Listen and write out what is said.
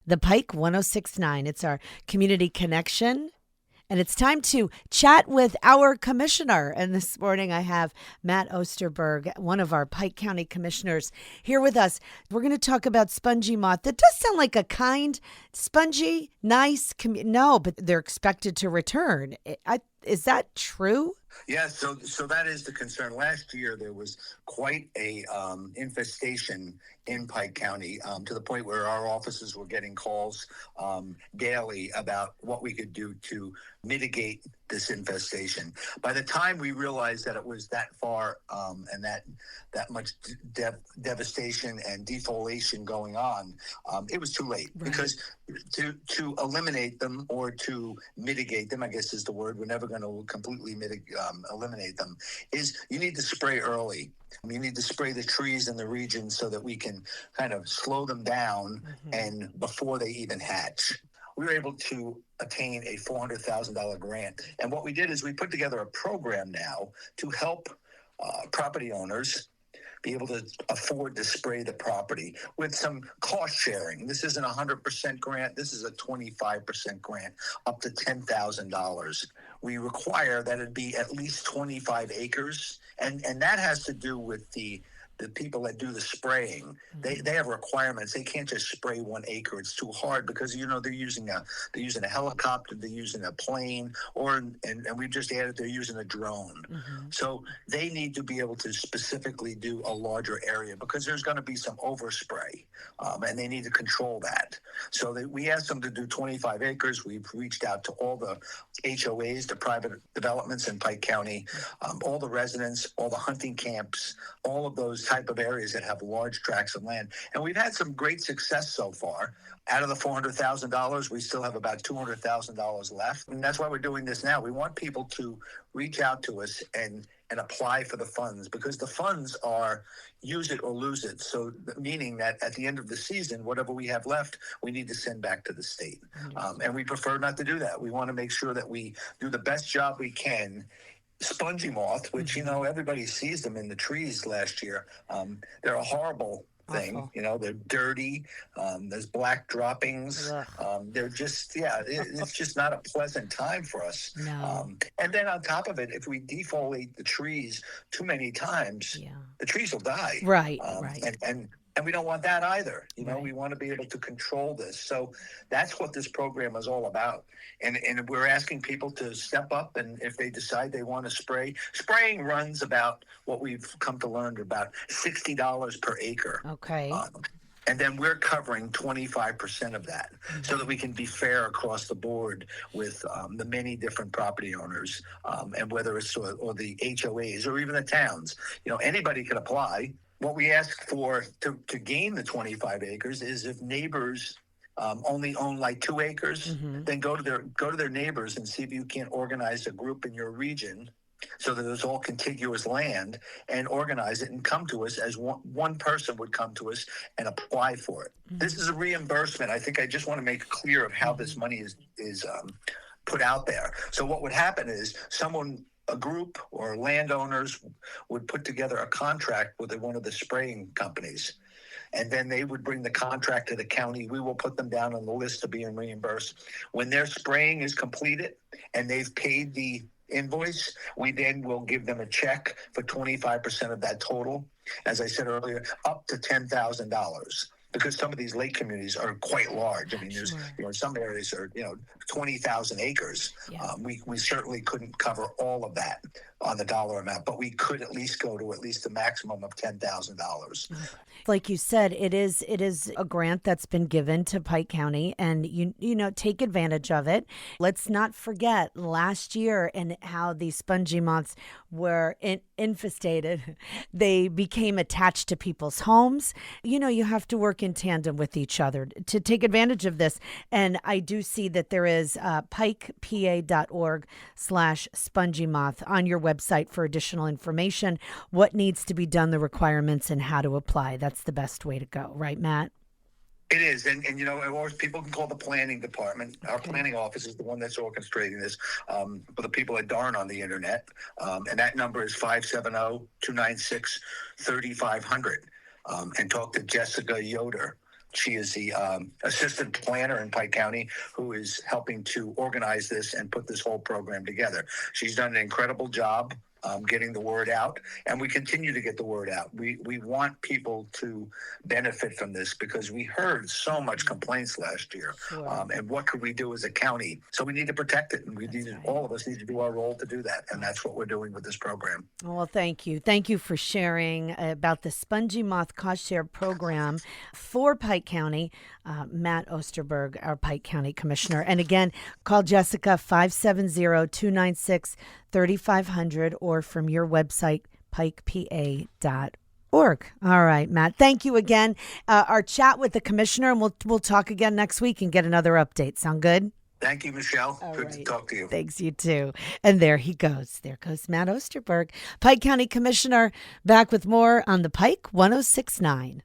The Pike 1069. It's our community connection. And it's time to chat with our commissioner. And this morning I have Matt Osterberg, one of our Pike County commissioners, here with us. We're going to talk about spongy moth. That does sound like a kind, spongy, nice, no, but they're expected to return. Is that true? Yeah, so that is the concern. Last year, there was quite a infestation in Pike County to the point where our offices were getting calls daily about what we could do to mitigate this infestation. By the time we realized that it was that far and that much devastation and defoliation going on, it was too late. Right. Because to eliminate them or to mitigate them, I guess is the word, we're never going to completely eliminate them, is you need to spray early. You need to spray the trees in the region so that we can kind of slow them down and before they even hatch. We were able to attain a $400,000 grant. And what we did is we put together a program now to help property owners be able to afford to spray the property with some cost sharing. This isn't a 100% grant. This is a 25% grant, up to $10,000. We require that it be at least 25 acres. And that has to do with the people that do the spraying. They have requirements. They can't just spray 1 acre. It's too hard because they're using a helicopter, they're using a plane, and we've just added they're using a drone. So they need to be able to specifically do a larger area because there's going to be some overspray, and they need to control that. So we asked them to do 25 acres. We've reached out to all the HOAs, the private developments in Pike County, all the residents, all the hunting camps, all of those type of areas that have large tracts of land. And we've had some great success so far. Out of the $400,000, we still have about $200,000 left. And that's why we're doing this now. We want people to reach out to us and apply for the funds, because the funds are use it or lose it. So meaning that at the end of the season, whatever we have left, we need to send back to the state. And we prefer not to do that. We want to make sure that we do the best job we can. Spongy moth, which, everybody sees them in the trees last year. They're a horrible thing. They're dirty. There's black droppings. They're just, it's just not a pleasant time for us. No. And then on top of it, if we defoliate the trees too many times, the trees will die. Right. And we don't want that either. Right. We want to be able to control this. So that's what this program is all about. And we're asking people to step up, and if they decide they want to spray, spraying runs about what we've come to learn about $60 per acre. Okay. And then we're covering 25% of that so that we can be fair across the board with the many different property owners, and whether it's or the HOAs or even the towns. Anybody can apply. What we ask for to gain the 25 acres is if neighbors only own like 2 acres, then go to their neighbors and see if you can't organize a group in your region so that it's all contiguous land, and organize it and come to us as one person would come to us and apply for it. This is a reimbursement. I think I just want to make clear of how this money is put out there. So what would happen is a group or landowners would put together a contract with one of the spraying companies, and then they would bring the contract to the county. We will put them down on the list of being reimbursed. When their spraying is completed and they've paid the invoice, we then will give them a check for 25% of that total. As I said earlier, up to $10,000. Because some of these lake communities are quite large. I mean, there's, some areas are, 20,000 acres. Yeah. We certainly couldn't cover all of that on the dollar amount, but we could at least go to at least a maximum of $10,000. Like you said, it is a grant that's been given to Pike County, and take advantage of it. Let's not forget last year and how these spongy moths were infested. They became attached to people's homes. You have to work in tandem with each other to take advantage of this. And I do see that there is pikepa.org/spongy moth on your website for additional information, what needs to be done, the requirements, and how to apply. That's the best way to go. Right, Matt? It is. And always people can call the planning department. Okay. Our planning office is the one that's orchestrating this for the people that aren't on the internet. And that number is 570-296-3500. And talk to Jessica Yoder. She is the assistant planner in Pike County who is helping to organize this and put this whole program together. She's done an incredible job getting the word out, and we continue to get the word out. We want people to benefit from this because we heard so much complaints last year. Sure. And what could we do as a county? So we need to protect it, and all of us need to do our role to do that, and that's what we're doing with this program. Well, thank you. Thank you for sharing about the Spongy Moth Cost-Share Program for Pike County. Matt Osterberg, our Pike County Commissioner. And again, call Jessica 570-296-3500 or from your website, pikepa.org. All right, Matt. Thank you again. Our chat with the commissioner, and we'll talk again next week and get another update. Sound good? Thank you, Michelle. All Good right. to talk to you. Thanks, you too. And there he goes. There goes Matt Osterberg, Pike County Commissioner, back with more on the Pike 106.9.